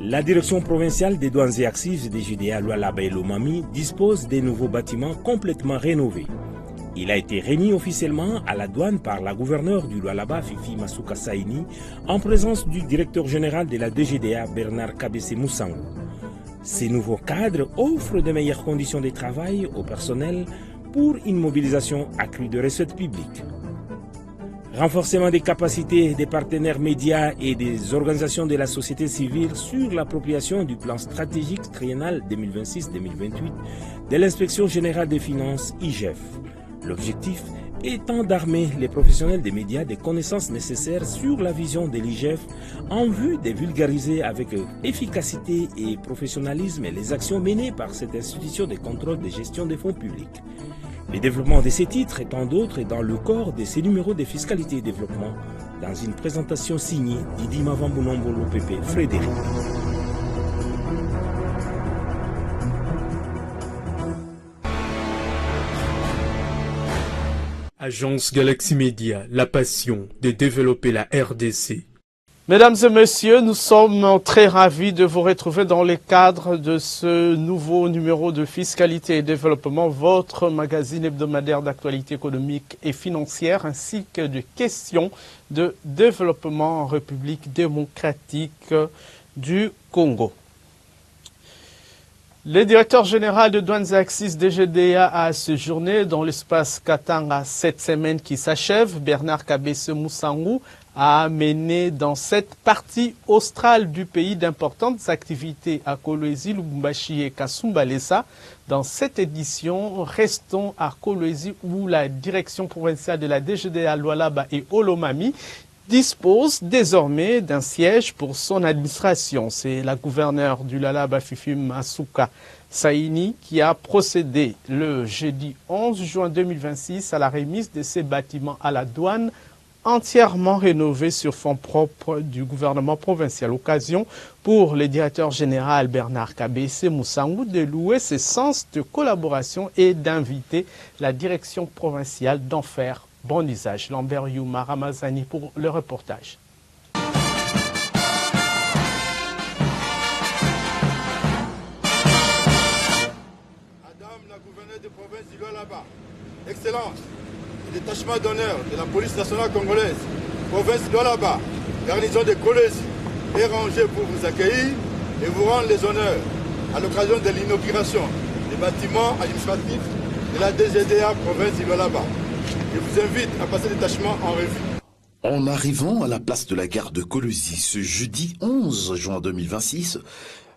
La direction provinciale des douanes et accises des GDA Lualaba et Lomami dispose des nouveaux bâtiments complètement rénovés. Il a été remis officiellement à la douane par la gouverneure du Lualaba, Fifi Masuka Saini, en présence du directeur général de la DGDA, Bernard Kabese Moussango. Ces nouveaux cadres offrent de meilleures conditions de travail au personnel pour une mobilisation accrue de recettes publiques. Renforcement des capacités des partenaires médias et des organisations de la société civile sur l'appropriation du plan stratégique triennal 2026-2028 de l'Inspection générale des finances IGF. L'objectif étant d'armer les professionnels des médias des connaissances nécessaires sur la vision de l'IGF en vue de vulgariser avec efficacité et professionnalisme les actions menées par cette institution de contrôle de gestion des fonds publics. Le développement de ces titres et tant d'autres est dans le corps de ces numéros de fiscalité et développement dans une présentation signée Didi Mavambunombolo Pepe Frédéric. Agence Galaxy Media, la passion de développer la RDC. Mesdames et messieurs, nous sommes très ravis de vous retrouver dans le cadre de ce nouveau numéro de Fiscalité et Développement, votre magazine hebdomadaire d'actualité économique et financière, ainsi que de questions de développement en République démocratique du Congo. Le directeur général de Douanes et Accises DGDA a séjourné dans l'espace Katanga cette semaine qui s'achève. Bernard Kabese Moussango a mené dans cette partie australe du pays d'importantes activités à Kolwezi, Lubumbashi et Kasumbalesa. Dans cette édition, restons à Kolwezi où la direction provinciale de la DGDA Lualaba et Olomami dispose désormais d'un siège pour son administration. C'est la gouverneure du Lualaba, Fifi Masuka Saini, qui a procédé le jeudi 11 juin 2026 à la remise de ces bâtiments à la douane entièrement rénovés sur fonds propres du gouvernement provincial. Occasion pour le directeur général Bernard Kabese Moussango de louer ses sens de collaboration et d'inviter la direction provinciale d'en faire bon usage. Lambert Youma Ramazani pour le reportage. Madame la gouverneure de province du Lualaba, Excellence, le détachement d'honneur de la police nationale congolaise, province du Lualaba, garnison de Kolwezi, est rangé pour vous accueillir et vous rendre les honneurs à l'occasion de l'inauguration des bâtiments administratifs de la DGDA province du Lualaba. Je vous invite à passer le détachement en revue. En arrivant à la place de la gare de Kolwezi ce jeudi 11 juin 2026,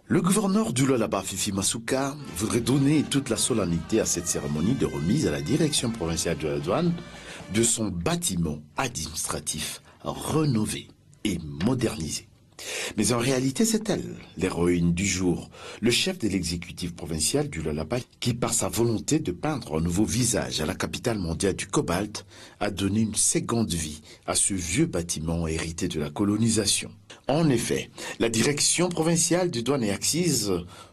le gouverneur du Lualaba, Fifi Masuka, voudrait donner toute la solennité à cette cérémonie de remise à la direction provinciale de la douane de son bâtiment administratif rénové et modernisé. Mais en réalité, c'est elle, l'héroïne du jour, le chef de l'exécutif provincial du Lualaba, qui par sa volonté de peindre un nouveau visage à la capitale mondiale du cobalt, a donné une seconde vie à ce vieux bâtiment hérité de la colonisation. En effet, la direction provinciale de douane et accises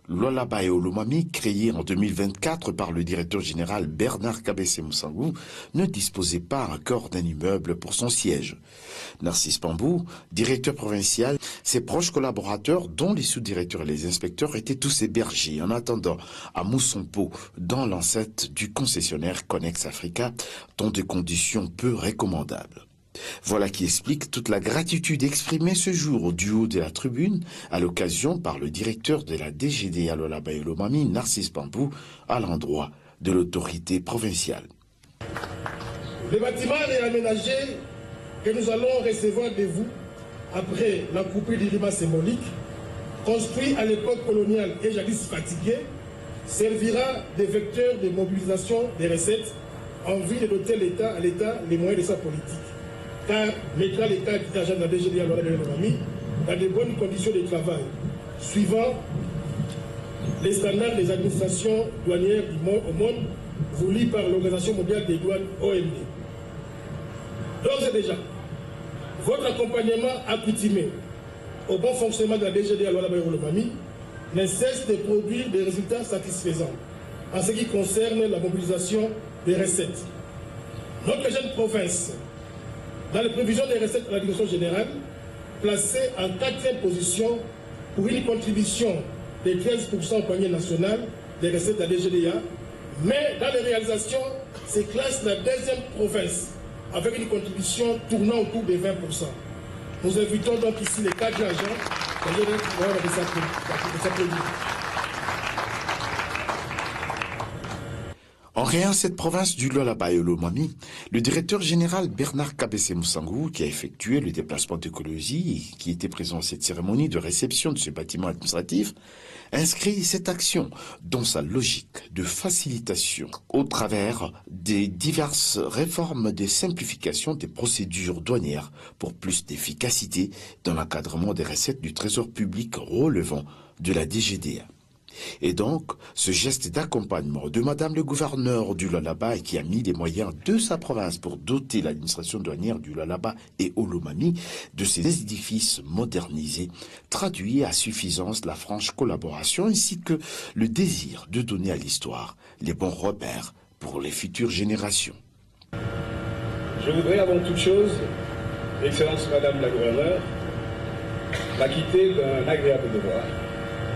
Lualaba et Olomami, créée en 2024 par le directeur général Bernard Kabese Moussango, ne disposait pas encore d'un immeuble pour son siège. Narcisse Pambou, directeur provincial, ses proches collaborateurs, dont les sous-directeurs et les inspecteurs, étaient tous hébergés en attendant à Moussompo, dans l'enceinte du concessionnaire Connex Africa, dans des conditions peu recommandables. Voilà qui explique toute la gratitude exprimée ce jour au duo de la tribune à l'occasion par le directeur de la DGDA Lualaba et Olomami, Narcisse Pambou, à l'endroit de l'autorité provinciale. Le bâtiment réaménagé que nous allons recevoir de vous après la coupure du climat symbolique, construit à l'époque coloniale et jadis fatigué, servira de vecteur de mobilisation des recettes en vue de doter à l'État les moyens de sa politique, car mettra l'État qui agent de la DGDA Lualaba et Olomami dans de bonnes conditions de travail, suivant les standards des administrations douanières au monde voulus par l'Organisation mondiale des douanes OMD. D'ores et déjà, votre accompagnement accoutumé au bon fonctionnement de la DGDA Lualaba et Olomami ne cesse de produire des résultats satisfaisants en ce qui concerne la mobilisation des recettes. Notre jeune province, dans les prévisions des recettes de la direction générale, placée en 4e position pour une contribution de 13% au panier national des recettes de la DGDA, mais dans les réalisations, c'est classe la deuxième province, avec une contribution tournant autour de 20%. Nous invitons donc ici les 4 agents de s'applaudir. En rien cette province du Lualaba et Lomami, le directeur général Bernard Kabese Mousangou, qui a effectué le déplacement d'écologie et qui était présent à cette cérémonie de réception de ce bâtiment administratif, inscrit cette action dans sa logique de facilitation au travers des diverses réformes de simplification des procédures douanières pour plus d'efficacité dans l'encadrement des recettes du trésor public relevant de la DGDA. Et donc, ce geste d'accompagnement de Madame le gouverneur du Lualaba et qui a mis les moyens de sa province pour doter l'administration douanière du Lualaba et Olomami de ces édifices modernisés, traduit à suffisance la franche collaboration ainsi que le désir de donner à l'histoire les bons repères pour les futures générations. Je voudrais avant toute chose, Excellence Madame la gouverneure, m'acquitter d'un agréable devoir,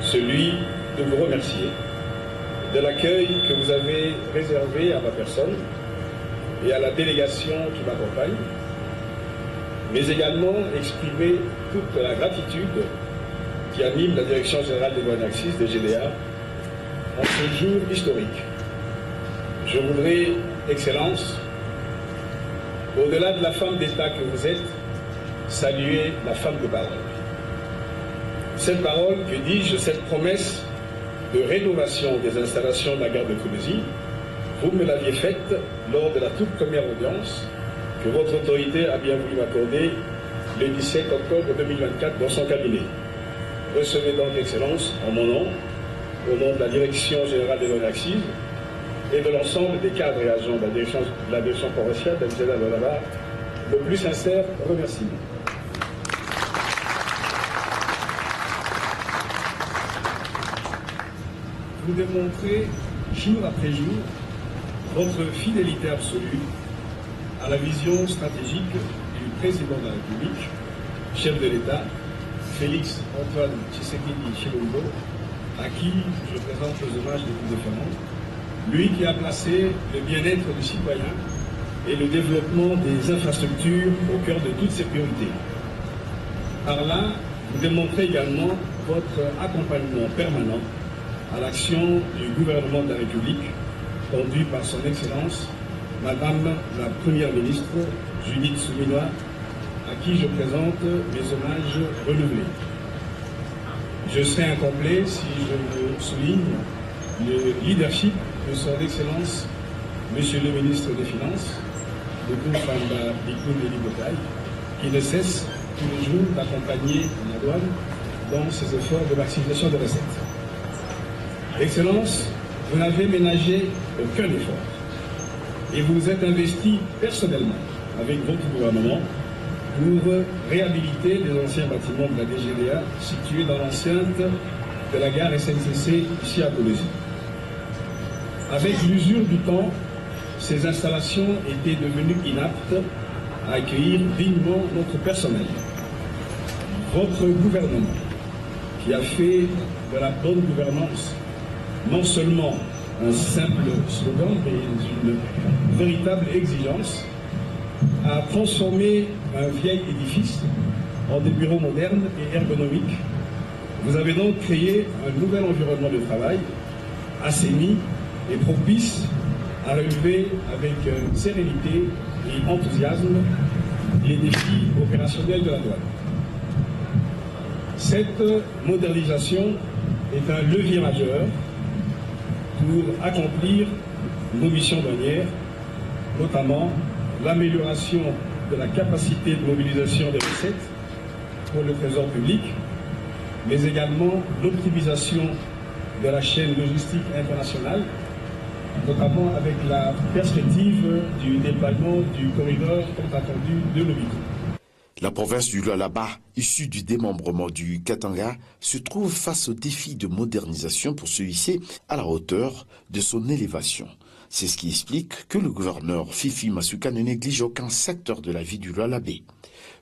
celui de vous remercier de l'accueil que vous avez réservé à ma personne et à la délégation qui m'accompagne, mais également exprimer toute la gratitude qui anime la Direction Générale des Douanes Axis, DGDA, en ce jour historique. Je voudrais, Excellence, au-delà de la femme d'État que vous êtes, saluer la femme de parole. Cette parole, que dis-je, cette promesse de rénovation des installations de la gare de Koulouzi, vous me l'aviez faite lors de la toute première audience que votre autorité a bien voulu m'accorder le 17 octobre 2024 dans son cabinet. Recevez donc, Excellence, en mon nom, au nom de la Direction Générale des Douanes Axis et de l'ensemble des cadres et agents de la direction provinciale de la Lualaba, le plus sincère remerciement. Vous démontrez jour après jour votre fidélité absolue à la vision stratégique du président de la République, chef de l'État, Félix Antoine Tshisekedi Tshilombo, à qui je présente les hommages les plus déférents, lui qui a placé le bien-être du citoyen et le développement des infrastructures au cœur de toutes ses priorités. Par là, vous démontrez également votre accompagnement permanent à l'action du gouvernement de la République, conduit par son Excellence, Madame la Première ministre, Judith Suminwa, à qui je présente mes hommages renouvelés. Je serai incomplet si je ne souligne le leadership de son Excellence, Monsieur le ministre des Finances, le Famba Bikoun Elibotaï, qui ne cesse tous les jours d'accompagner la douane dans ses efforts de maximisation de recettes. Excellence, vous n'avez ménagé aucun effort et vous vous êtes investi personnellement avec votre gouvernement pour réhabiliter les anciens bâtiments de la DGDA situés dans l'enceinte de la gare SNCC ici à Koulouzi. Avec l'usure du temps, ces installations étaient devenues inaptes à accueillir dignement notre personnel. Votre gouvernement, qui a fait de la bonne gouvernance non seulement un simple slogan, mais une véritable exigence, a transformé un vieil édifice en des bureaux modernes et ergonomiques. Vous avez donc créé un nouvel environnement de travail assaini et propice à relever avec sérénité et enthousiasme les défis opérationnels de la douane. Cette modernisation est un levier majeur pour accomplir nos missions douanières, notamment l'amélioration de la capacité de mobilisation des recettes pour le trésor public, mais également l'optimisation de la chaîne logistique internationale, notamment avec la perspective du déploiement du corridor tant attendu de l'Obito. La province du Lualaba, issue du démembrement du Katanga, se trouve face au défi de modernisation pour se hisser à la hauteur de son élévation. C'est ce qui explique que le gouverneur Fifi Masuka ne néglige aucun secteur de la vie du Lualabé.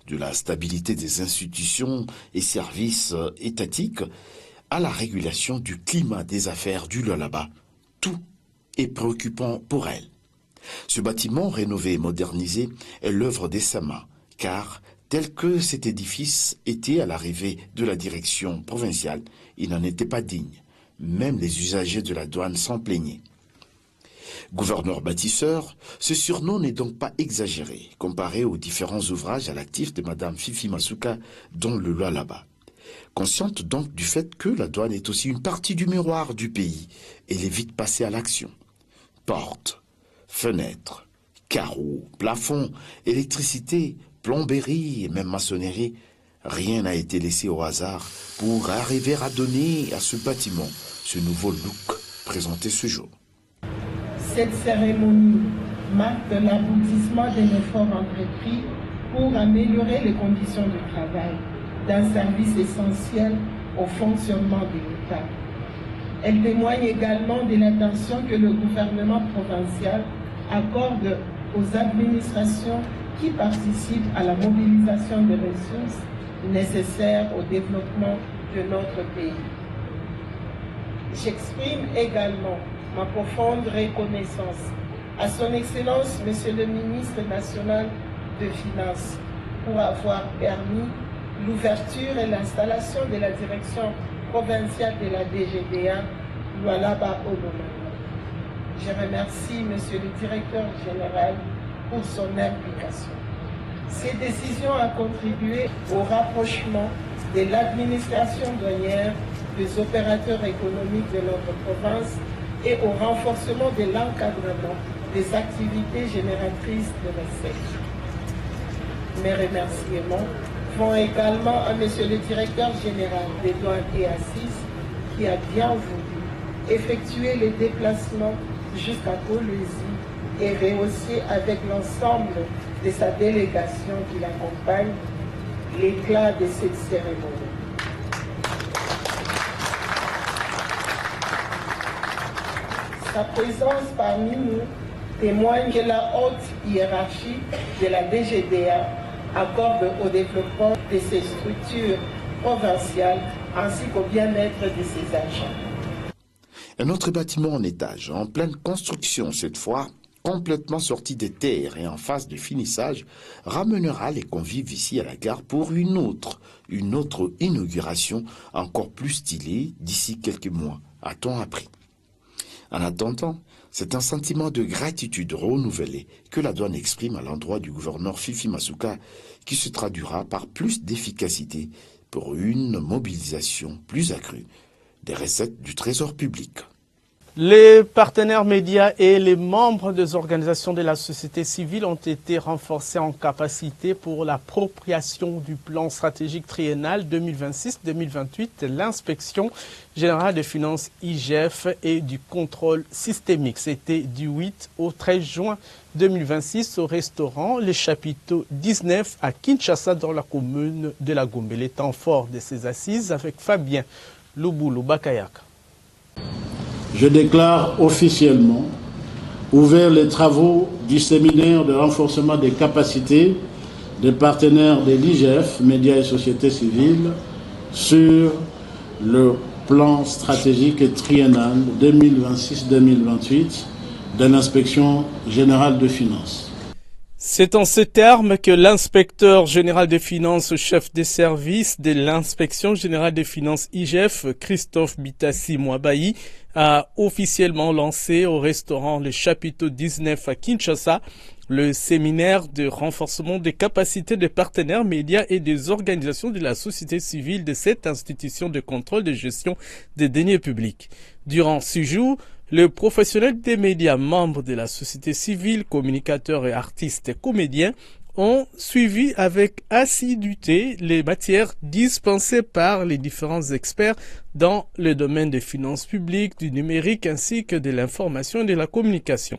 de la stabilité des institutions et services étatiques à la régulation du climat des affaires du Lualaba. Tout est préoccupant pour elle. Ce bâtiment rénové et modernisé est l'œuvre des Sama, car tel que cet édifice était à l'arrivée de la direction provinciale, il n'en était pas digne. Même les usagers de la douane s'en plaignaient. Gouverneur bâtisseur, ce surnom n'est donc pas exagéré, comparé aux différents ouvrages à l'actif de Mme Fifi Masuka, dont le Lualaba. Consciente donc du fait que la douane est aussi une partie du miroir du pays, elle est vite passée à l'action. Portes, fenêtres, carreaux, plafonds, électricité, plomberie et même maçonnerie, rien n'a été laissé au hasard pour arriver à donner à ce bâtiment ce nouveau look présenté ce jour. Cette cérémonie marque l'aboutissement d'un effort entrepris pour améliorer les conditions de travail d'un service essentiel au fonctionnement de l'État. Elle témoigne également de l'attention que le gouvernement provincial accorde aux administrations qui participent à la mobilisation des ressources nécessaires au développement de notre pays. J'exprime également ma profonde reconnaissance à son Excellence, Monsieur le Ministre national de Finances, pour avoir permis l'ouverture et l'installation de la direction provinciale de la DGDA, Lualaba Olomami. Je remercie Monsieur le Directeur général pour son implication. Ces décisions ont contribué au rapprochement de l'administration douanière des opérateurs économiques de notre province et au renforcement de l'encadrement des activités génératrices de recettes. Mes remerciements vont également à Monsieur le Directeur général des douanes et assises qui a bien voulu effectuer les déplacements jusqu'à Kolwezi et rehausser avec l'ensemble de sa délégation qui l'accompagne l'éclat de cette cérémonie. Sa présence parmi nous témoigne que la haute hiérarchie de la DGDA accorde au développement de ses structures provinciales ainsi qu'au bien-être de ses agents. Un autre bâtiment en étage, en pleine construction cette fois, complètement sorti des terres et en phase de finissage, ramènera les convives ici à la gare pour une autre inauguration encore plus stylée d'ici quelques mois, a-t-on appris. En attendant, c'est un sentiment de gratitude renouvelé que la douane exprime à l'endroit du gouverneur Fifi Masuka qui se traduira par plus d'efficacité pour une mobilisation plus accrue des recettes du trésor public. Les partenaires médias et les membres des organisations de la société civile ont été renforcés en capacité pour l'appropriation du plan stratégique triennal 2026-2028 de l'inspection générale des finances IGF et du contrôle systémique. C'était du 8 au 13 juin 2026 au restaurant Les Chapiteaux 19 à Kinshasa dans la commune de la Gombe. Les temps forts de ces assises avec Fabien Luboulou Bakayaka. Je déclare officiellement ouvert les travaux du séminaire de renforcement des capacités des partenaires de l'IGF, médias et société civile, sur le plan stratégique et triennal 2026-2028 de l'inspection générale de finances. C'est en ces termes que l'inspecteur général des finances, chef des services de l'inspection générale des finances IGF, Christophe Bitassi Mouabayi, a officiellement lancé au restaurant Les Chapiteaux 19 à Kinshasa le séminaire de renforcement des capacités des partenaires médias et des organisations de la société civile de cette institution de contrôle de gestion des deniers publics. Durant 6 jours, les professionnels des médias, membres de la société civile, communicateurs et artistes et comédiens ont suivi avec assiduité les matières dispensées par les différents experts dans le domaine des finances publiques, du numérique ainsi que de l'information et de la communication.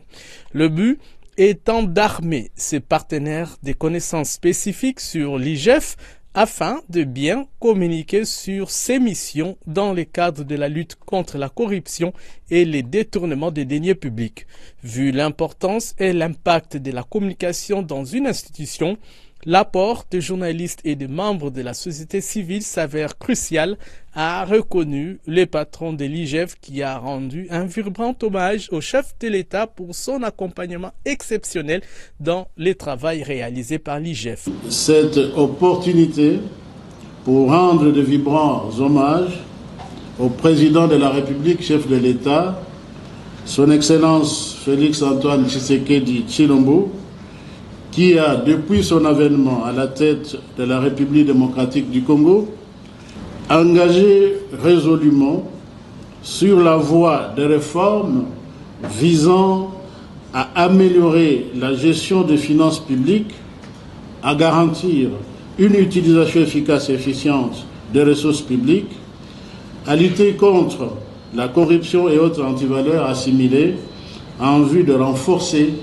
Le but étant d'armer ses partenaires des connaissances spécifiques sur l'IGF afin de bien communiquer sur ses missions dans le cadre de la lutte contre la corruption et les détournements des deniers publics. Vu l'importance et l'impact de la communication dans une institution, L'apport des journalistes et des membres de la société civile s'avère crucial, a reconnu le patron de l'IGF qui a rendu un vibrant hommage au chef de l'État pour son accompagnement exceptionnel dans les travaux réalisés par l'IGF. Cette opportunité pour rendre de vibrants hommages au président de la République, chef de l'État, son Excellence Félix-Antoine Tshisekedi Tshilombo, qui a, depuis son avènement à la tête de la République démocratique du Congo, engagé résolument sur la voie des réformes visant à améliorer la gestion des finances publiques, à garantir une utilisation efficace et efficiente des ressources publiques, à lutter contre la corruption et autres antivaleurs assimilées en vue de renforcer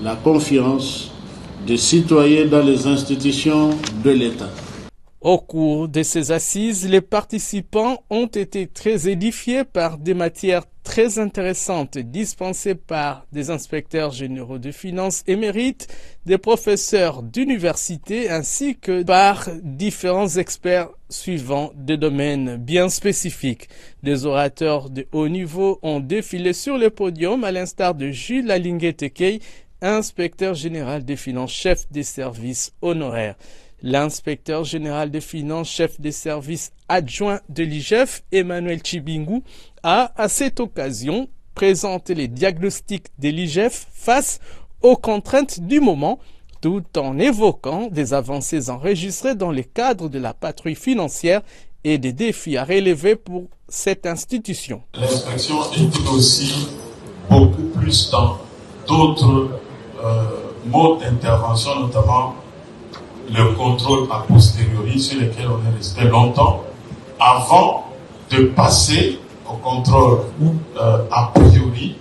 la confiance des citoyens dans les institutions de l'État. Au cours de ces assises, les participants ont été très édifiés par des matières très intéressantes dispensées par des inspecteurs généraux de finances émérites, des professeurs d'université ainsi que par différents experts suivant des domaines bien spécifiques. Des orateurs de haut niveau ont défilé sur le podium à l'instar de Jules Alingué-Tekei, inspecteur général des finances, chef des services honoraires. L'inspecteur général des finances, chef des services adjoint de l'IGF, Emmanuel Chibingu, a à cette occasion présenté les diagnostics de l'IGF face aux contraintes du moment, tout en évoquant des avancées enregistrées dans le cadre de la patrouille financière et des défis à relever pour cette institution. L'inspection était aussi beaucoup plus dans d'autres modes d'intervention, notamment le contrôle a posteriori sur lequel on est resté longtemps avant de passer au contrôle a priori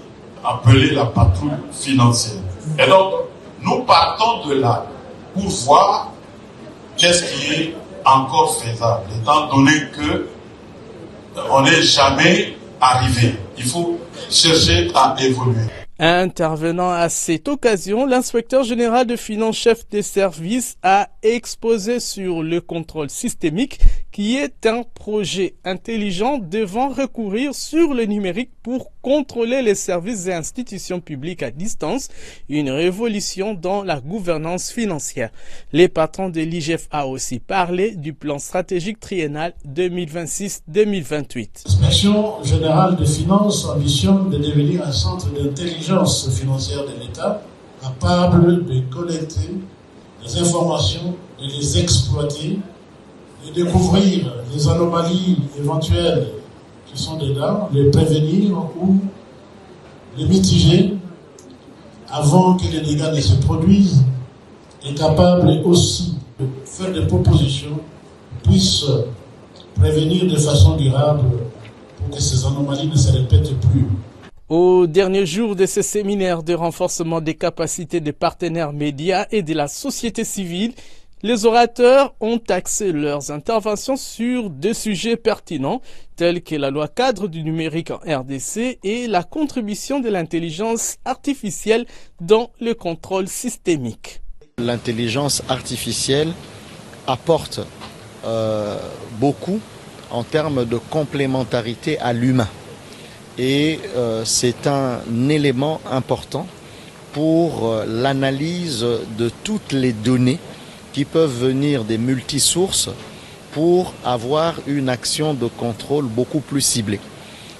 appelé la patrouille financière. Et donc, nous partons de là pour voir qu'est-ce qui est encore faisable, étant donné que on n'est jamais arrivé. Il faut chercher à évoluer. Intervenant à cette occasion, l'inspecteur général de finances, chef des services, a exposé sur le contrôle systémique qui est un projet intelligent devant recourir sur le numérique pour contrôler les services et institutions publiques à distance, une révolution dans la gouvernance financière. Les patrons de l'IGF a aussi parlé du plan stratégique triennal 2026-2028. L'inspection générale des finances ambitionne de devenir un centre d'intelligence financière de l'État, capable de collecter des informations, de les exploiter, de découvrir les anomalies éventuelles qui sont dedans, les prévenir ou les mitiger avant que les dégâts ne se produisent, et capable aussi de faire des propositions qui puissent prévenir de façon durable pour que ces anomalies ne se répètent plus. Au dernier jour de ce séminaire de renforcement des capacités des partenaires médias et de la société civile, les orateurs ont axé leurs interventions sur deux sujets pertinents, tels que la loi cadre du numérique en RDC et la contribution de l'intelligence artificielle dans le contrôle systémique. L'intelligence artificielle apporte beaucoup en termes de complémentarité à l'humain. Et c'est un élément important pour l'analyse de toutes les données qui peuvent venir des multisources pour avoir une action de contrôle beaucoup plus ciblée.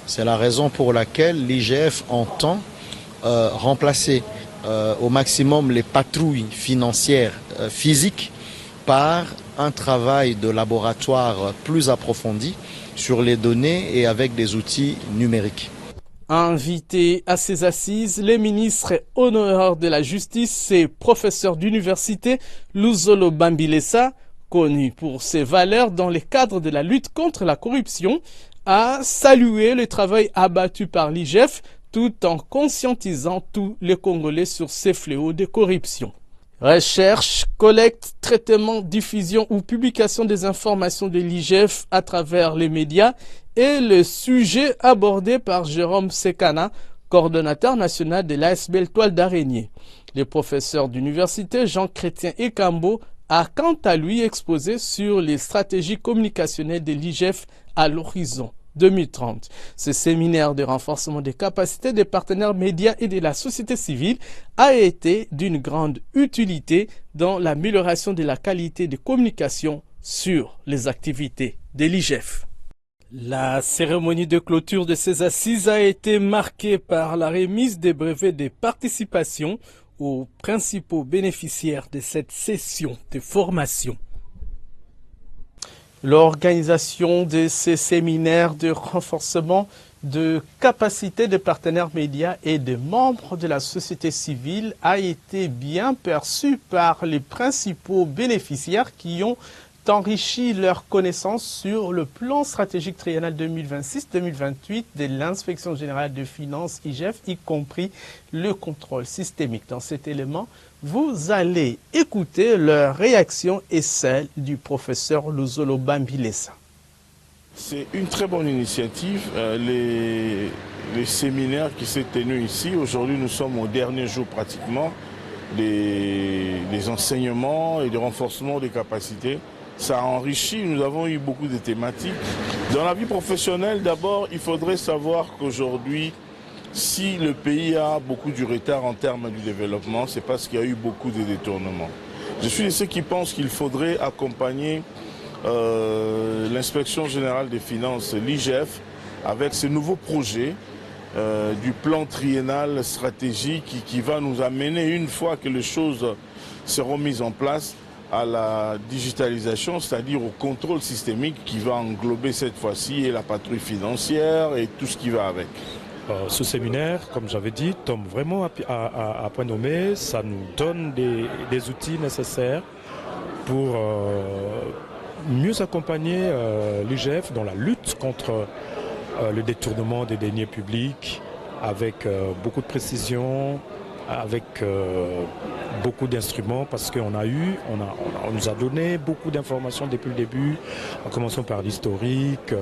C'est la raison pour laquelle l'IGF entend remplacer au maximum les patrouilles financières physiques par un travail de laboratoire plus approfondi sur les données et avec des outils numériques. Invités à ces assises, les ministres honoraires de la justice et professeurs d'université, Luzolo Bambilesa, connu pour ses valeurs dans le cadre de la lutte contre la corruption, a salué le travail abattu par l'IGF tout en conscientisant tous les Congolais sur ces fléaux de corruption. Recherche, collecte, traitement, diffusion ou publication des informations de l'IGF à travers les médias est le sujet abordé par Jérôme Sekana, coordonnateur national de l'ASBL Toile d'Araignée. Le professeur d'université Jean-Chrétien Ekambo a quant à lui exposé sur les stratégies communicationnelles de l'IGF à l'horizon 2030. Ce séminaire de renforcement des capacités des partenaires médias et de la société civile a été d'une grande utilité dans l'amélioration de la qualité de communication sur les activités de l'IGF. La cérémonie de clôture de ces assises a été marquée par la remise des brevets de participation aux principaux bénéficiaires de cette session de formation. L'organisation de ces séminaires de renforcement de capacité des partenaires médias et des membres de la société civile a été bien perçue par les principaux bénéficiaires qui ont enrichi leurs connaissances sur le plan stratégique triennal 2026-2028 de l'Inspection générale de finances IGF, y compris le contrôle systémique. Dans cet élément, vous allez écouter leur réaction et celle du professeur Luzolo Bambilesa. C'est une très bonne initiative. Les séminaires qui s'est tenu ici, aujourd'hui nous sommes au dernier jour pratiquement des enseignements et du renforcement des capacités. Ça a enrichi, nous avons eu beaucoup de thématiques. Dans la vie professionnelle, d'abord, il faudrait savoir qu'aujourd'hui, si le pays a beaucoup du retard en termes du développement, c'est parce qu'il y a eu beaucoup de détournements. Je suis de ceux qui pensent qu'il faudrait accompagner l'Inspection générale des finances, l'IGF, avec ce nouveau projet du plan triennal stratégique qui va nous amener, une fois que les choses seront mises en place, à la digitalisation, c'est-à-dire au contrôle systémique qui va englober cette fois-ci et la patrouille financière et tout ce qui va avec. Ce séminaire, comme j'avais dit, tombe vraiment à point nommé. Ça nous donne des outils nécessaires pour mieux accompagner l'IGF dans la lutte contre le détournement des deniers publics avec beaucoup de précision, avec beaucoup d'instruments, parce qu'on on nous a donné beaucoup d'informations depuis le début, en commençant par l'historique,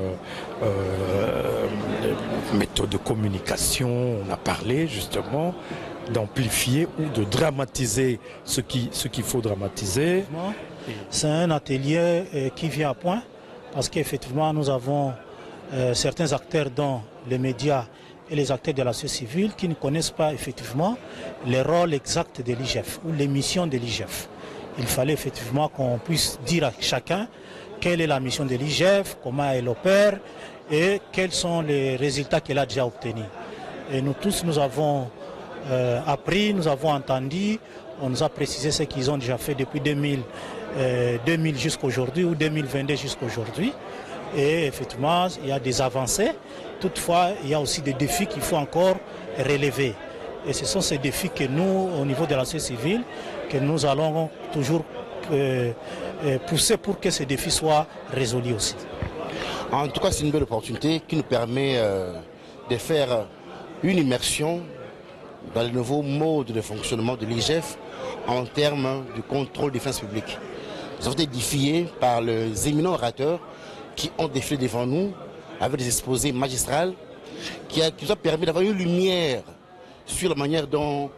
méthodes de communication. On a parlé justement d'amplifier ou de dramatiser ce qu'il faut dramatiser. C'est un atelier qui vient à point, parce qu'effectivement nous avons certains acteurs dans les médias et les acteurs de la société civile qui ne connaissent pas effectivement les rôles exacts de l'IGF ou les missions de l'IGF. Il fallait effectivement qu'on puisse dire à chacun quelle est la mission de l'IGF, comment elle opère et quels sont les résultats qu'elle a déjà obtenus. Et nous tous, nous avons appris, nous avons entendu, on nous a précisé ce qu'ils ont déjà fait depuis 2000 jusqu'à aujourd'hui ou 2022 jusqu'à aujourd'hui. Et effectivement, il y a des avancées. Toutefois, il y a aussi des défis qu'il faut encore relever. Et ce sont ces défis que nous, au niveau de la société civile, que nous allons toujours pousser pour que ces défis soient résolus aussi. En tout cas, c'est une belle opportunité qui nous permet de faire une immersion dans le nouveau mode de fonctionnement de l'IGF en termes de contrôle des finances publiques. Nous avons été édifiés par les éminents orateurs qui ont défilé devant nous avec des exposés magistrales qui nous ont permis d'avoir une lumière sur la manière dont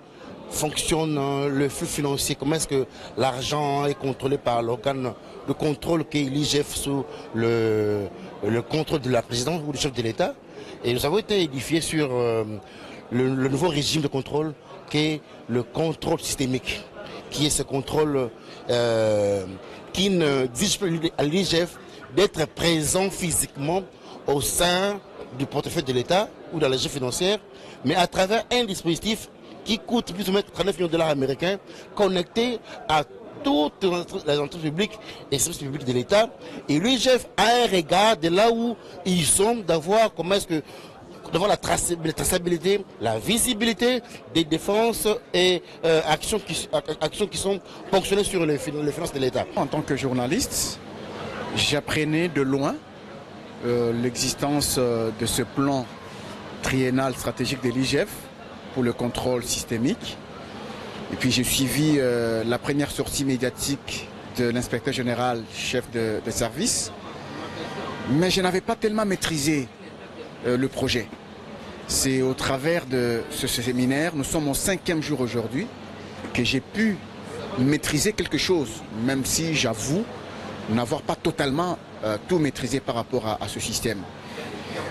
fonctionne le flux financier, comment est-ce que l'argent est contrôlé par l'organe de contrôle qui est l'IGF sous le contrôle de la présidence ou du chef de l'État. Et nous avons été édifiés sur le nouveau régime de contrôle qui est le contrôle systémique, qui est ce contrôle qui ne exige pas à l'IGF d'être présent physiquement au sein du portefeuille de l'État ou dans la gestion financière, mais à travers un dispositif qui coûte plus ou moins 39 millions de dollars américains, connecté à toutes les entreprises publiques et les services publics de l'État. Et l'IGF a un regard de là où ils sont, d'avoir comment est-ce que d'avoir la traçabilité, la visibilité des défenses et actions qui sont ponctionnées sur les finances de l'État. En tant que journaliste, j'apprenais de loin l'existence de ce plan triennal stratégique de l'IGF pour le contrôle systémique. Et puis j'ai suivi la première sortie médiatique de l'inspecteur général chef de service. Mais je n'avais pas tellement maîtrisé le projet. C'est au travers de ce séminaire, nous sommes au 5e jour aujourd'hui, que j'ai pu maîtriser quelque chose, même si j'avoue n'avoir pas totalement tout maîtrisé par rapport à ce système.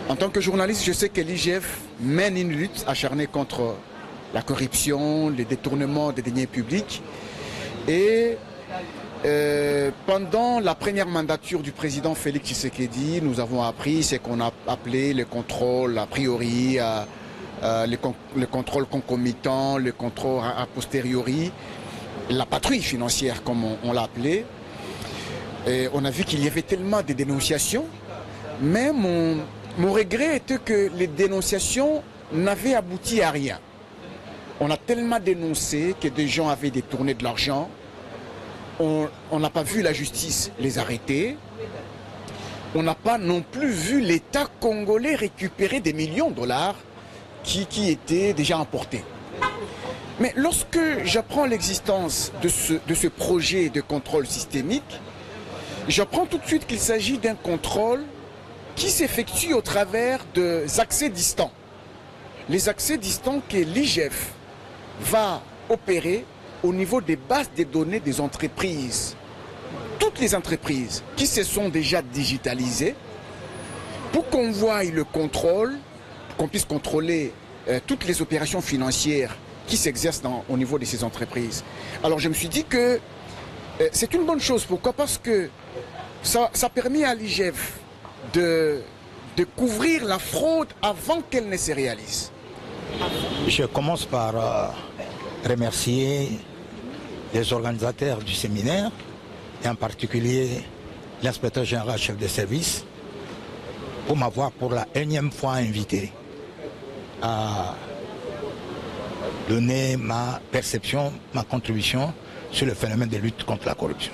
En tant que journaliste, je sais que l'IGF mène une lutte acharnée contre la corruption, le détournement des deniers publics. Et pendant la première mandature du président Félix Tshisekedi, nous avons appris ce qu'on a appelé le contrôle a priori, le contrôle concomitant, le contrôle a posteriori, la patrouille financière comme on l'a appelé. Et on a vu qu'il y avait tellement de dénonciations, mais mon regret était que les dénonciations n'avaient abouti à rien. On a tellement dénoncé que des gens avaient détourné de l'argent. On n'a pas vu la justice les arrêter. On n'a pas non plus vu l'État congolais récupérer des millions de dollars qui étaient déjà emportés. Mais lorsque j'apprends l'existence de ce projet de contrôle systémique, j'apprends tout de suite qu'il s'agit d'un contrôle qui s'effectue au travers des accès distants. Les accès distants que l'IGF va opérer au niveau des bases de données des entreprises. Toutes les entreprises qui se sont déjà digitalisées, pour qu'on voie le contrôle, qu'on puisse contrôler toutes les opérations financières qui s'exercent au niveau de ces entreprises. Alors je me suis dit que c'est une bonne chose. Pourquoi? Parce que ça permet à l'IGF de couvrir la fraude avant qu'elle ne se réalise. Je commence par remercier les organisateurs du séminaire, et en particulier l'inspecteur général chef de service, pour m'avoir pour la énième fois invité à donner ma perception, ma contribution sur le phénomène de lutte contre la corruption.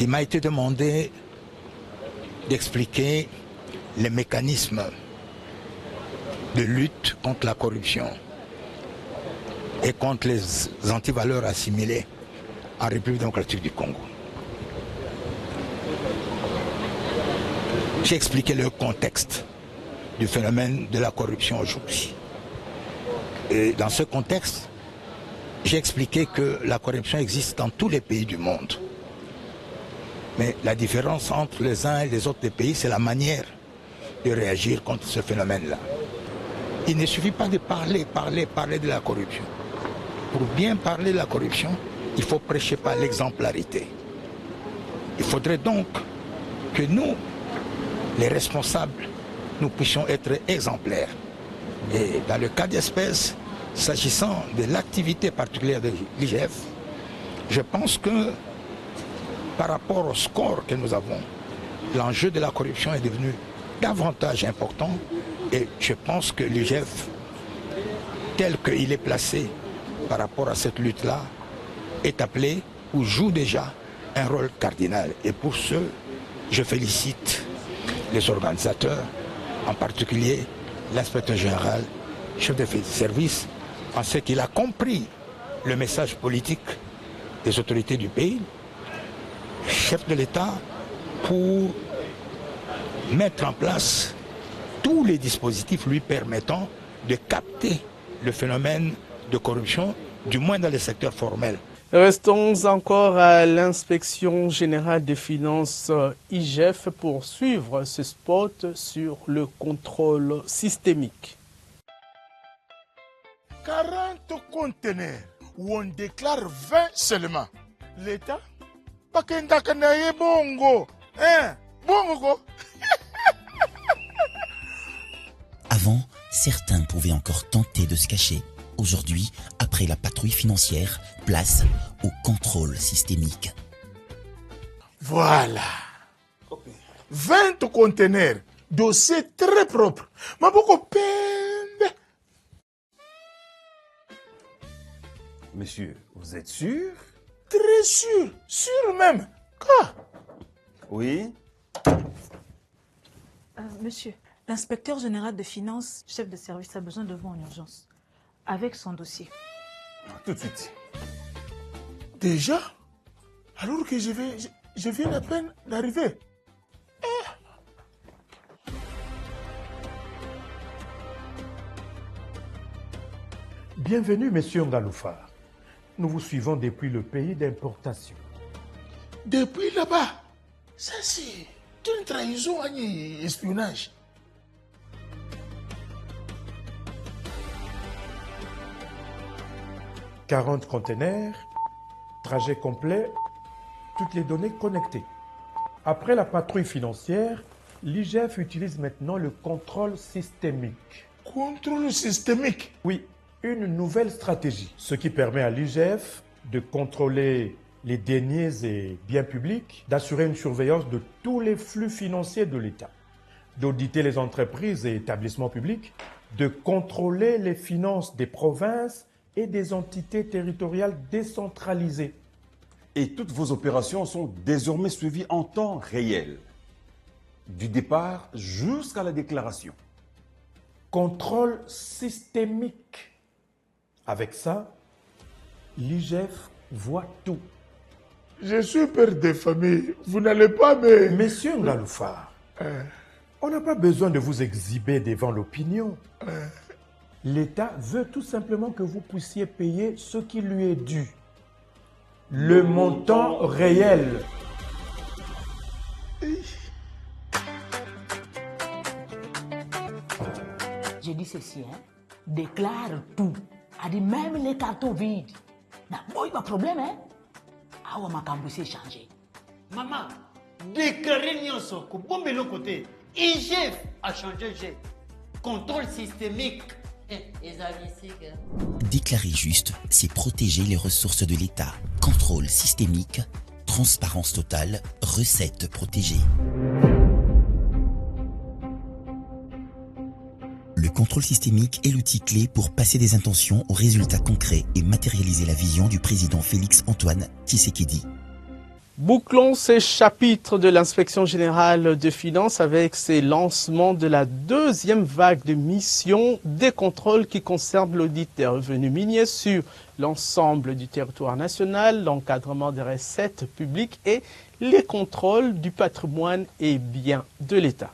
Il m'a été demandé d'expliquer les mécanismes de lutte contre la corruption et contre les antivaleurs assimilées en République démocratique du Congo. J'ai expliqué le contexte du phénomène de la corruption aujourd'hui. Et dans ce contexte, j'ai expliqué que la corruption existe dans tous les pays du monde. Mais la différence entre les uns et les autres pays, c'est la manière de réagir contre ce phénomène-là. Il ne suffit pas de parler de la corruption. Pour bien parler de la corruption, il faut prêcher par l'exemplarité. Il faudrait donc que nous, les responsables, nous puissions être exemplaires. Et dans le cas d'espèce, s'agissant de l'activité particulière de l'IGF, je pense que par rapport au score que nous avons, l'enjeu de la corruption est devenu davantage important et je pense que l'IGF, tel qu'il est placé par rapport à cette lutte-là, est appelé ou joue déjà un rôle cardinal. Et pour ce, je félicite les organisateurs, en particulier l'inspecteur général, chef de service, en ce qu'il a compris le message politique des autorités du pays, chef de l'État, pour mettre en place tous les dispositifs lui permettant de capter le phénomène de corruption, du moins dans les secteurs formels. Restons encore à l'inspection générale des finances IGF pour suivre ce spot sur le contrôle systémique. 40 conteneurs où on déclare 20 seulement. L'État? Pakendakanaye bongo. Hein? Bongo? Avant, certains pouvaient encore tenter de se cacher. Aujourd'hui, après la patrouille financière, place au contrôle systémique. Voilà. 20 conteneurs, dossier très propre. Maboko pembe. Monsieur, vous êtes sûr? Très sûr, sûr même. Quoi? Oui. Monsieur, l'inspecteur général de finances, chef de service, a besoin de vous en urgence, avec son dossier. Tout de suite. Déjà? Alors que je viens à peine d'arriver. Bienvenue, monsieur Ngaloufa. nous vous suivons depuis le pays d'importation. Depuis là-bas, ça c'est une trahison et espionnage. « 40 conteneurs, trajet complet, toutes les données connectées. Après la patrouille financière, l'IGF utilise maintenant le contrôle systémique. Contrôle systémique? Oui, une nouvelle stratégie, ce qui permet à l'IGF de contrôler les deniers et biens publics, d'assurer une surveillance de tous les flux financiers de l'État, d'auditer les entreprises et établissements publics, de contrôler les finances des provinces et des entités territoriales décentralisées. Et toutes vos opérations sont désormais suivies en temps réel, du départ jusqu'à la déclaration. Contrôle systémique. Avec ça, l'IGF voit tout. Je suis père de famille, vous n'allez pas me... Monsieur Ngaloufar, on n'a pas besoin de vous exhiber devant l'opinion. L'État veut tout simplement que vous puissiez payer ce qui lui est dû. Le montant réel. J'ai dit ceci, hein? Déclare tout. A dit même les cartons vides. N'a pas de problème, hein? Ah ouais, ma cambo s'est changé. Maman, déclarer nyonso, ko bombe l'autre côté. IGF a changé G. Contrôle systémique. Déclarer juste, c'est protéger les ressources de l'État. Contrôle systémique, transparence totale, recettes protégées. Le contrôle systémique est l'outil clé pour passer des intentions aux résultats concrets et matérialiser la vision du président Félix-Antoine Tshisekedi. Bouclons ces chapitres de l'inspection générale des finances avec ces lancements de la deuxième vague de missions des contrôles qui concernent l'audit des revenus miniers sur l'ensemble du territoire national, l'encadrement des recettes publiques et les contrôles du patrimoine et biens de l'État.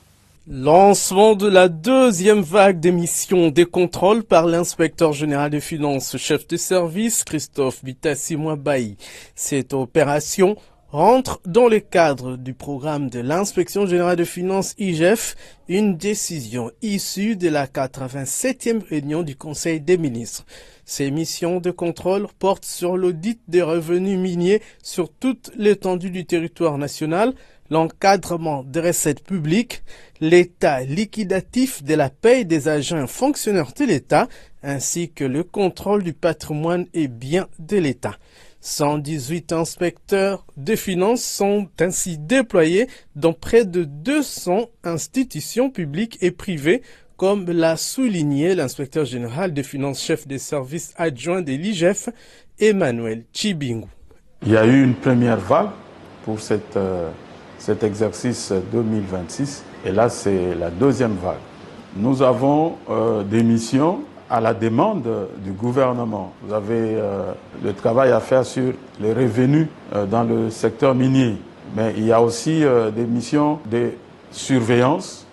Lancement de la deuxième vague d'émissions des contrôles par l'inspecteur général des finances, chef de service Christophe Bitassi-Mwabayi. Cette opération rentre dans le cadre du programme de l'inspection générale des finances IGF, une décision issue de la 87e réunion du Conseil des ministres. Ces missions de contrôle portent sur l'audit des revenus miniers sur toute l'étendue du territoire national, l'encadrement des recettes publiques, l'état liquidatif de la paie des agents fonctionnaires de l'État, ainsi que le contrôle du patrimoine et biens de l'État. 118 inspecteurs de finances sont ainsi déployés dans près de 200 institutions publiques et privées, comme l'a souligné l'inspecteur général des finances, chef des services adjoints de l'IGF, Emmanuel Chibingu. Il y a eu une première vague pour cet exercice 2026 et là c'est la deuxième vague. Nous avons des missions à la demande du gouvernement. Vous avez le travail à faire sur les revenus dans le secteur minier, mais il y a aussi des missions de surveillance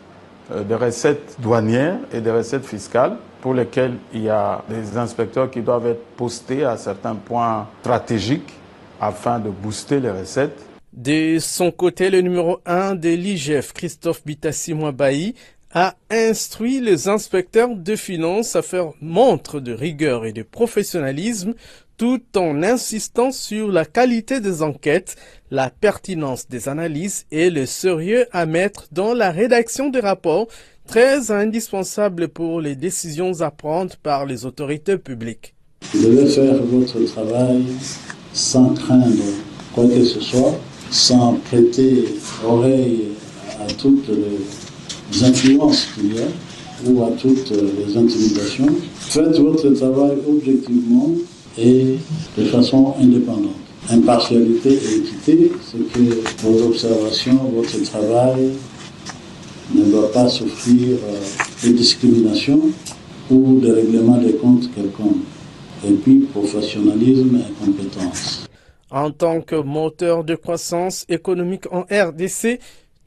des recettes douanières et des recettes fiscales pour lesquelles il y a des inspecteurs qui doivent être postés à certains points stratégiques afin de booster les recettes. De son côté, le numéro 1 de l'IGF, Christophe Bitassi-Mwabayi, a instruit les inspecteurs de finances à faire montre de rigueur et de professionnalisme tout en insistant sur la qualité des enquêtes, la pertinence des analyses et le sérieux à mettre dans la rédaction des rapports, très indispensable pour les décisions à prendre par les autorités publiques. Vous devez faire votre travail sans craindre quoi que ce soit, sans prêter oreille à toutes les influences qu'il y a ou à toutes les intimidations. Faites votre travail objectivement et de façon indépendante. Impartialité et équité, c'est que vos observations, votre travail ne doit pas souffrir de discrimination ou de règlement des comptes quelconque. Et puis, professionnalisme et compétence. En tant que moteur de croissance économique en RDC,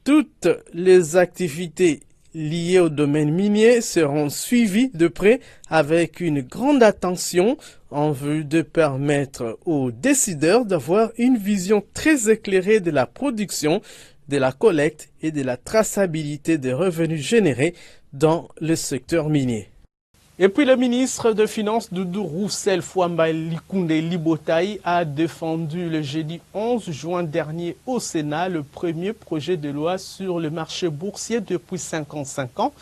toutes les activités liés au domaine minier seront suivis de près avec une grande attention en vue de permettre aux décideurs d'avoir une vision très éclairée de la production, de la collecte et de la traçabilité des revenus générés dans le secteur minier. Et puis le ministre de Finances Doudou Roussel Fouamba Likunde Libotaï a défendu le jeudi 11 juin dernier au Sénat le premier projet de loi sur le marché boursier depuis 55 ans,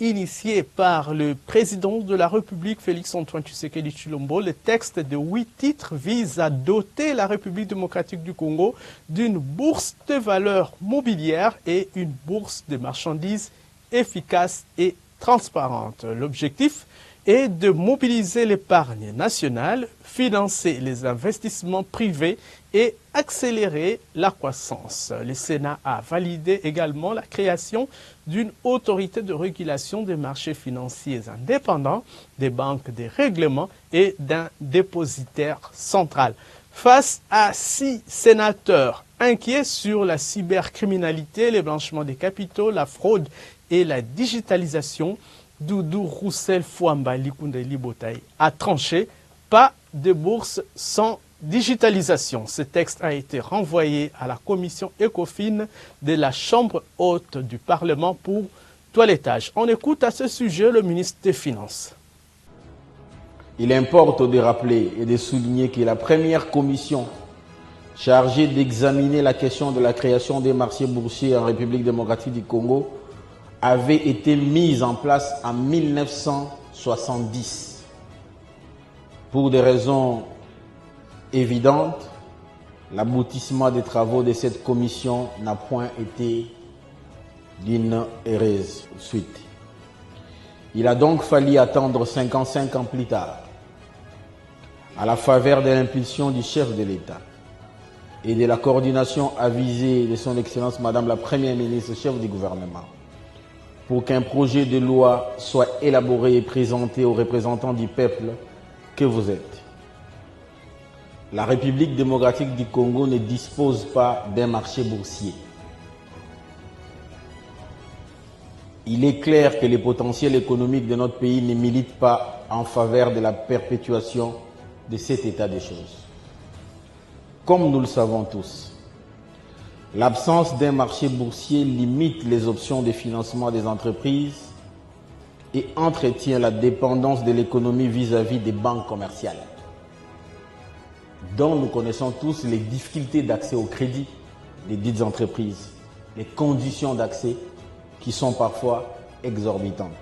initié par le président de la République Félix-Antoine Tshisekedi Tshilombo. Le texte de 8 titres vise à doter la République démocratique du Congo d'une bourse de valeurs mobilières et une bourse de marchandises efficace et transparente. L'objectif est de mobiliser l'épargne nationale, financer les investissements privés et accélérer la croissance. Le Sénat a validé également la création d'une autorité de régulation des marchés financiers indépendants, des banques de règlement et d'un dépositaire central. Face à 6 sénateurs inquiets sur la cybercriminalité, le blanchiment des capitaux, la fraude et la digitalisation, Doudou Roussel Fouamba Likunde Libotaï a tranché, pas de bourse sans digitalisation. Ce texte a été renvoyé à la commission ECOFIN de la Chambre haute du Parlement pour toilettage. On écoute à ce sujet le ministre des Finances. Il importe de rappeler et de souligner que la première commission chargée d'examiner la question de la création des marchés boursiers en République démocratique du Congo avait été mise en place en 1970. Pour des raisons évidentes, l'aboutissement des travaux de cette commission n'a point été d'une heureuse suite. Il a donc fallu attendre 55 ans plus tard, à la faveur de l'impulsion du chef de l'État et de la coordination avisée de son Excellence Madame la Première ministre, chef du gouvernement, pour qu'un projet de loi soit élaboré et présenté aux représentants du peuple que vous êtes. La République démocratique du Congo ne dispose pas d'un marché boursier. Il est clair que les potentiels économiques de notre pays ne militent pas en faveur de la perpétuation de cet état des choses. Comme nous le savons tous, l'absence d'un marché boursier limite les options de financement des entreprises et entretient la dépendance de l'économie vis-à-vis des banques commerciales, dont nous connaissons tous les difficultés d'accès au crédit des dites entreprises, les conditions d'accès qui sont parfois exorbitantes.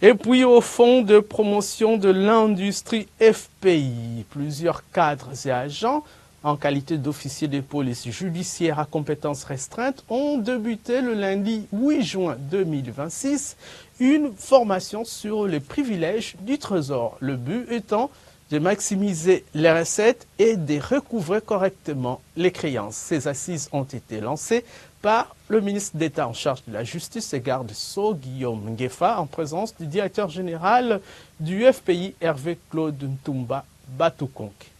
Et puis au Fonds de promotion de l'industrie FPI, plusieurs cadres et agents en qualité d'officiers de police judiciaire à compétences restreintes ont débuté le lundi 8 juin 2026 une formation sur les privilèges du Trésor. Le but étant de maximiser les recettes et de recouvrer correctement les créances. Ces assises ont été lancées par le ministre d'État en charge de la Justice et garde Sceaux, Guillaume Ngefa, en présence du directeur général du FPI, Hervé Claude Ntumba Batukonk.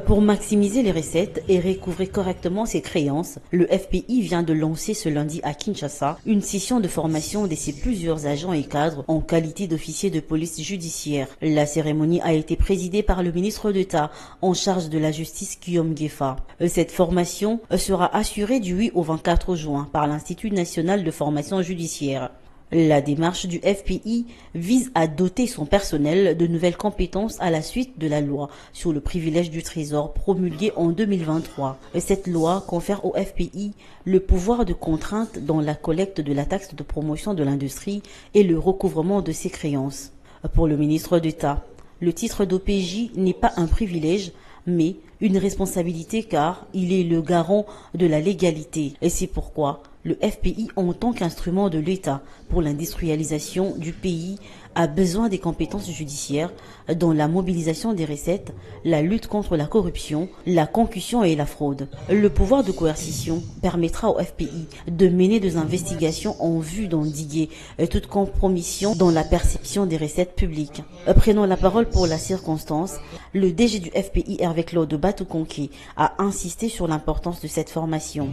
Pour maximiser les recettes et recouvrer correctement ses créances, le FPI vient de lancer ce lundi à Kinshasa une session de formation de ses plusieurs agents et cadres en qualité d'officiers de police judiciaire. La cérémonie a été présidée par le ministre d'État en charge de la justice Guillaume Ngefa. Cette formation sera assurée du 8 au 24 juin par l'Institut national de formation judiciaire. La démarche du FPI vise à doter son personnel de nouvelles compétences à la suite de la loi sur le privilège du trésor promulguée en 2023. Cette loi confère au FPI le pouvoir de contrainte dans la collecte de la taxe de promotion de l'industrie et le recouvrement de ses créances. Pour le ministre d'État, le titre d'OPJ n'est pas un privilège, mais une responsabilité car il est le garant de la légalité. Et c'est pourquoi le FPI, en tant qu'instrument de l'État, pour l'industrialisation du pays a besoin des compétences judiciaires dans la mobilisation des recettes, la lutte contre la corruption, la concussion et la fraude. Le pouvoir de coercition permettra au FPI de mener des investigations en vue d'endiguer toute compromission dans la perception des recettes publiques. Prenant la parole pour la circonstance, le DG du FPI, Hervé Claude Batoukonké, a insisté sur l'importance de cette formation.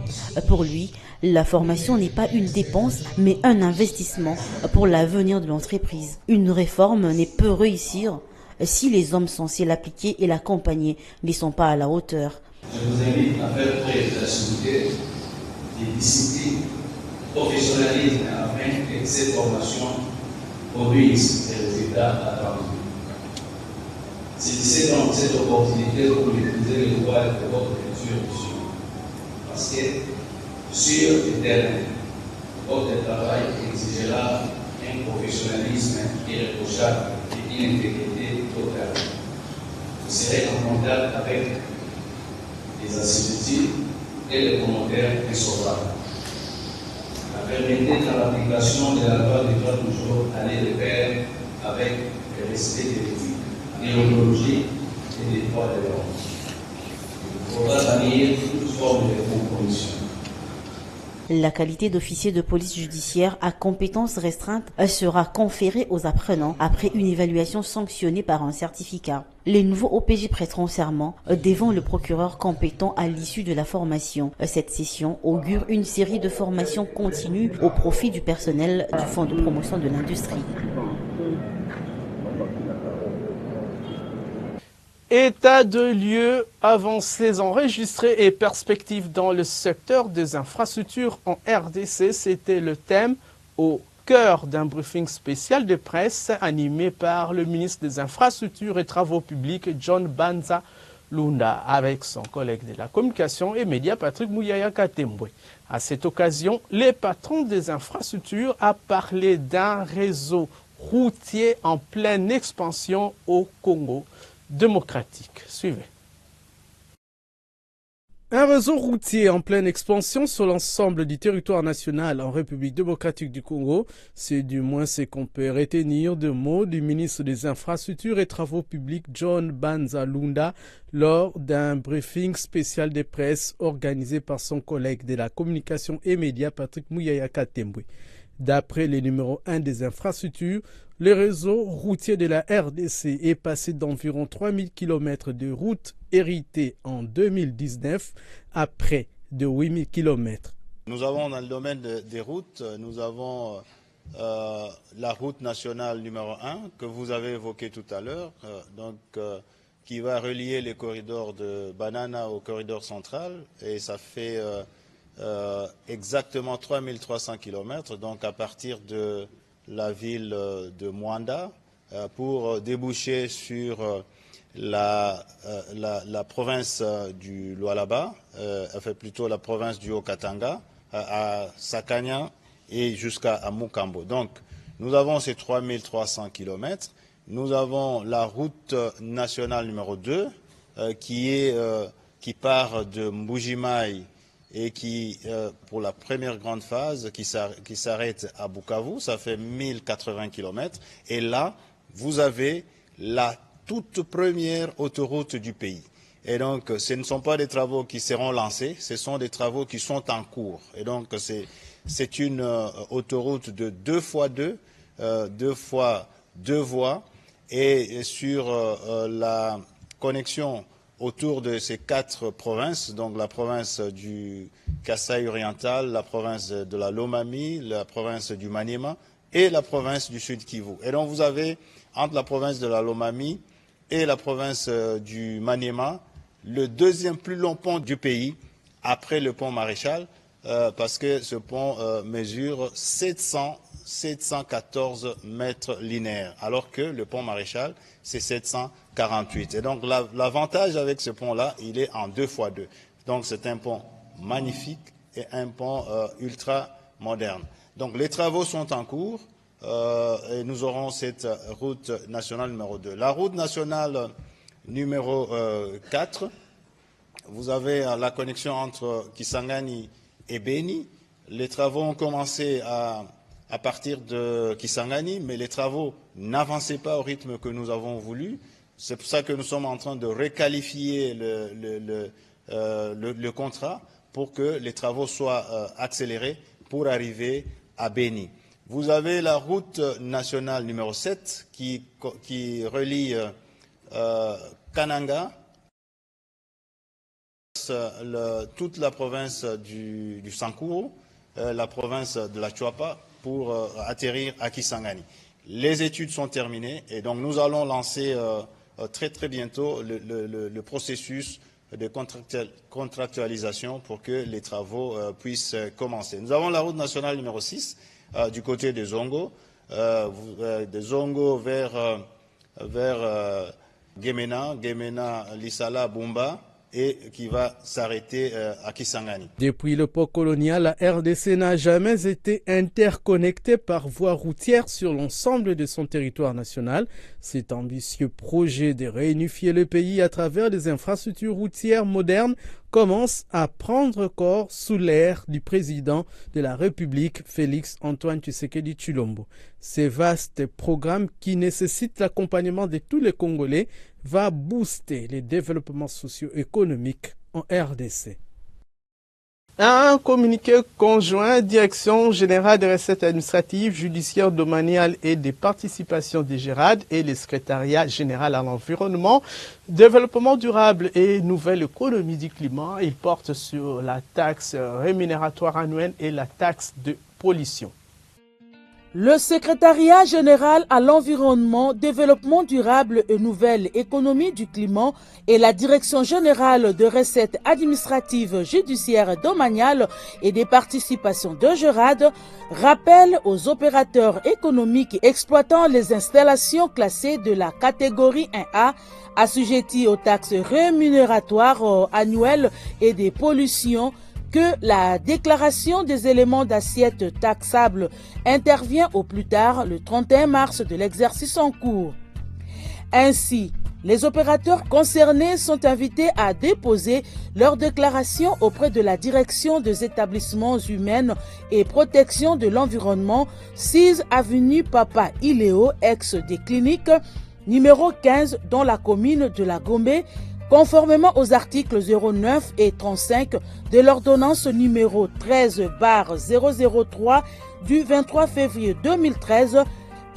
Pour lui, la formation n'est pas une dépense, mais un investissement pour l'avenir de l'entreprise. Une réforme ne peut réussir si les hommes censés l'appliquer et l'accompagner ne sont pas à la hauteur. Je vous invite à faire preuve d'agilité, de discipline, professionnalisme afin que cette formation produise des résultats attendus. Saisissez donc cette opportunité pour utiliser le droit de votre culture dessus. Parce que sur le terrain, votre travail exigera un professionnalisme irréprochable et une intégrité totale. Vous serez en contact avec les assujettis et les commentaires insolvables. Permettez dans l'application de la loi de droit toujours aller de pair avec le respect de l'éthique, de l'idéologie et des droits de l'homme. Il faudra bannir toute forme de compromission. La qualité d'officier de police judiciaire à compétences restreintes sera conférée aux apprenants après une évaluation sanctionnée par un certificat. Les nouveaux OPJ prêteront serment devant le procureur compétent à l'issue de la formation. Cette session augure une série de formations continues au profit du personnel du Fonds de promotion de l'industrie. État de lieu, avancées enregistrées et perspectives dans le secteur des infrastructures en RDC, c'était le thème au cœur d'un briefing spécial de presse animé par le ministre des Infrastructures et Travaux publics, John Banza Lunda, avec son collègue de la communication et médias, Patrick Mouyaya Katembwe. À cette occasion, les patrons des infrastructures a parlé d'un réseau routier en pleine expansion au Congo démocratique. Suivez. Un réseau routier en pleine expansion sur l'ensemble du territoire national en République démocratique du Congo, c'est du moins ce qu'on peut retenir de mots du ministre des Infrastructures et Travaux publics John Banza Lunda lors d'un briefing spécial de presse organisé par son collègue de la communication et médias Patrick Mouyaya Katembwe. D'après le numéro 1 des infrastructures, le réseau routier de la RDC est passé d'environ 3000 km de routes héritées en 2019 à près de 8000 km. Nous avons dans le domaine des routes, nous avons la route nationale numéro 1 que vous avez évoquée tout à l'heure, qui va relier les corridors de Banana au corridor central, et ça fait exactement 3300 km, donc à partir de la ville de Mwanda pour déboucher sur la province du Lualaba, enfin plutôt la province du Haut-Katanga, à Sakanya et jusqu'à Mukambo. Donc nous avons ces 3300 km. Nous avons la route nationale numéro 2 qui part de Mbujimaï et qui, pour la première grande phase, qui s'arrête à Bukavu, ça fait 1080 km. Et là, vous avez la toute première autoroute du pays. Et donc, ce ne sont pas des travaux qui seront lancés, ce sont des travaux qui sont en cours. Et donc, c'est une autoroute de 2x2, 2x2 voies, et sur la connexion autour de ces 4 provinces, donc la province du Kasaï oriental, la province de la Lomami, la province du Maniema et la province du Sud Kivu. Et donc vous avez, entre la province de la Lomami et la province du Maniema, le deuxième plus long pont du pays, après le pont Maréchal, parce que ce pont mesure 714 mètres linéaires, alors que le pont Maréchal, c'est 748. Et donc l'avantage avec ce pont-là, il est en 2x2. Donc c'est un pont magnifique et un pont ultra moderne. Donc les travaux sont en cours et nous aurons cette route nationale numéro 2. La route nationale numéro 4, vous avez la connexion entre Kisangani et Beni. Les travaux ont commencé à à partir de Kisangani, mais les travaux n'avançaient pas au rythme que nous avons voulu. C'est pour ça que nous sommes en train de requalifier le contrat pour que les travaux soient accélérés pour arriver à Béni. Vous avez la route nationale numéro 7 qui relie Kananga, toute la province du Sankuru, la province de la Chuapa, pour atterrir à Kisangani. Les études sont terminées et donc nous allons lancer très très bientôt le processus de contractualisation pour que les travaux puissent commencer. Nous avons la route nationale numéro 6 du côté de Zongo, vers Gemena, Lissala, Bumba, et qui va s'arrêter à Kisangani. Depuis l'époque coloniale, la RDC n'a jamais été interconnectée par voie routière sur l'ensemble de son territoire national. Cet ambitieux projet de réunifier le pays à travers des infrastructures routières modernes commence à prendre corps sous l'ère du président de la République, Félix Antoine Tshisekedi Tshilombo. Ce vaste programme qui nécessite l'accompagnement de tous les Congolais va booster les développements socio-économiques en RDC. Un communiqué conjoint, Direction générale des recettes administratives, judiciaires, domaniales et des participations des GERAD et le secrétariat général à l'environnement, développement durable et nouvelle économie du climat. Il porte sur la taxe rémunératoire annuelle et la taxe de pollution. Le secrétariat général à l'environnement, développement durable et nouvelle économie du climat et la direction générale de recettes administratives, judiciaires, domaniales et des participations de GERAD rappellent aux opérateurs économiques exploitant les installations classées de la catégorie 1A assujetties aux taxes rémunératoires annuelles et des pollutions que la déclaration des éléments d'assiette taxables intervient au plus tard le 31 mars de l'exercice en cours. Ainsi, les opérateurs concernés sont invités à déposer leur déclaration auprès de la Direction des établissements humains et protection de l'environnement, 6 avenue Papa Iléo, ex des cliniques, numéro 15 dans la commune de la Gombe, conformément aux articles 09 et 35 de l'ordonnance numéro 13/003 du 23 février 2013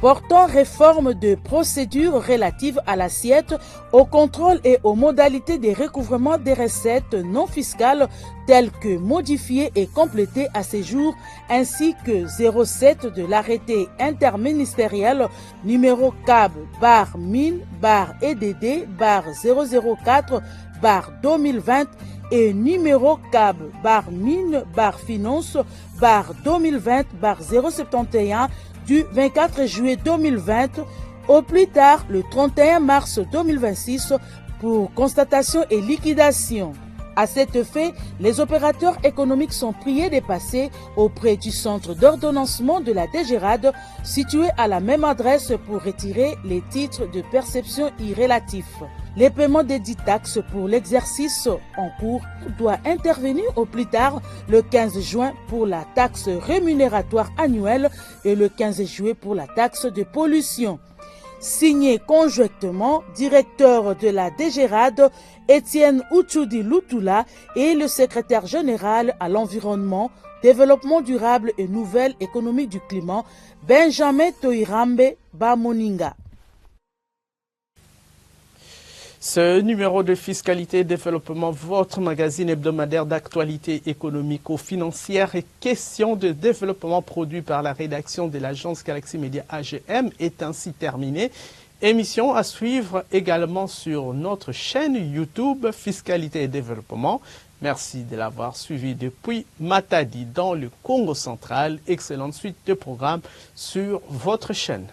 portant réforme de procédures relatives à l'assiette, au contrôle et aux modalités de recouvrement des recettes non fiscales telles que modifiées et complétées à ce jour, ainsi que 07 de l'arrêté interministériel numéro CAB/MIN/EDD/004/2020 et numéro CAB/MIN/Finance/2020/071 du 24 juillet 2020 au plus tard le 31 mars 2026 pour constatation et liquidation. À cet effet, les opérateurs économiques sont priés de passer auprès du centre d'ordonnancement de la DGRAD situé à la même adresse pour retirer les titres de perception irrélatifs. Les paiements des dites taxes pour l'exercice en cours doit intervenir au plus tard le 15 juin pour la taxe rémunératoire annuelle et le 15 juillet pour la taxe de pollution. Signé conjointement, directeur de la DGRAD, Étienne Ouchoudi Lutula et le secrétaire général à l'environnement, développement durable et nouvelle économie du climat, Benjamin Toirambe Bamoninga. Ce numéro de fiscalité et développement, votre magazine hebdomadaire d'actualité économico-financière et questions de développement produit par la rédaction de l'agence Galaxy Media AGM est ainsi terminé. Émission à suivre également sur notre chaîne YouTube Fiscalité et Développement. Merci de l'avoir suivi depuis Matadi dans le Congo central. Excellente suite de programmes sur votre chaîne.